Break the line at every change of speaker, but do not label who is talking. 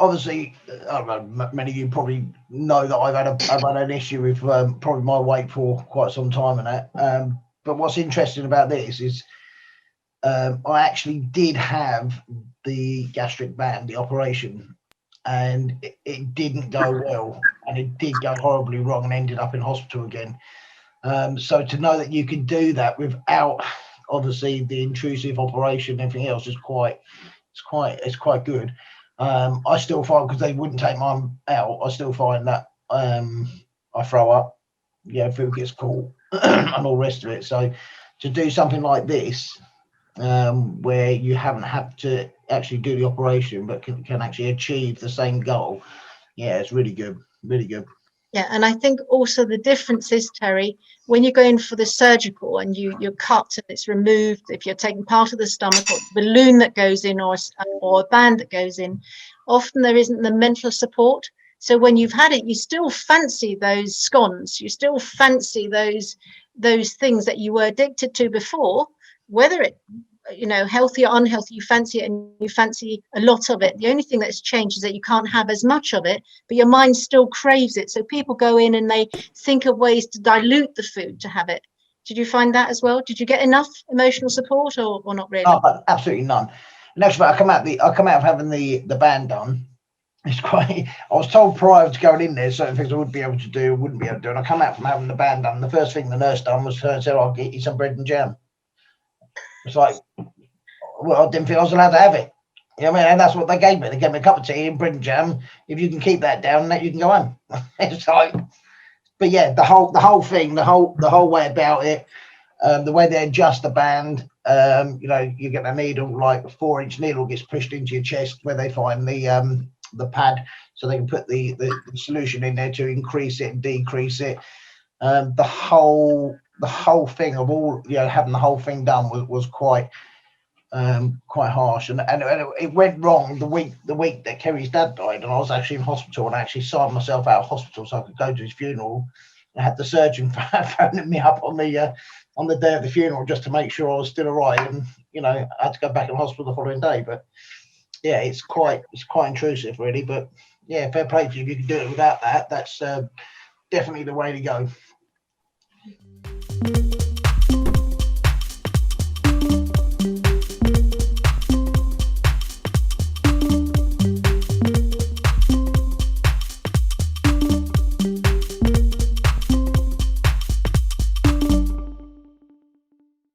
obviously, I don't know, many of you probably know that I've had an issue with probably my weight for quite some time and that. But what's interesting about this is I actually did have the gastric band, the operation, and it didn't go well, and it did go horribly wrong and ended up in hospital again. So to know that you can do that without obviously the intrusive operation and everything else is quite good. I still find, because they wouldn't take mine out, I still find that I throw up, food gets caught and all the rest of it. So to do something like this, where you haven't had to actually do the operation but can actually achieve the same goal, it's really good, really good.
Yeah, and I think also the difference is, Terry, when you're going for the surgical and you're cut and it's removed, if you're taking part of the stomach or balloon that goes in or a band that goes in, often there isn't the mental support. So when you've had it, you still fancy those scones, you still fancy those things that you were addicted to before, whether it, healthy or unhealthy, you fancy it and you fancy a lot of it. The only thing that's changed is that you can't have as much of it, but your mind still craves it. So people go in and they think of ways to dilute the food to have it. Did you find that as well? Did you get enough emotional support or not really?
Oh, absolutely none. And actually, I come out of having the band done. It's quite. I was told prior to going in there certain things I wouldn't be able to do, wouldn't be able to do. And I come out from having the band done. The first thing the nurse done was said, "I'll get you some bread and jam." It's like, well, I didn't feel I was allowed to have it. You know what I mean? And that's what they gave me. They gave me a cup of tea and bread and jam. If you can keep that down, that you can go home. It's like, but yeah, the whole thing, the whole way about it, the way they adjust the band. You get a needle, like a 4-inch needle gets pushed into your chest where they find the pad, so they can put the solution in there to increase it and decrease it. The whole thing of all, having the whole thing done was quite harsh, and it went wrong the week that Kerry's dad died, and I was actually in hospital, and I actually signed myself out of hospital so I could go to his funeral. I had the surgeon phoning me up on the day of the funeral just to make sure I was still all right, and I had to go back in hospital the following day. But yeah, it's quite intrusive, really. But yeah, fair play to you if you can do it without that. That's definitely the way to go.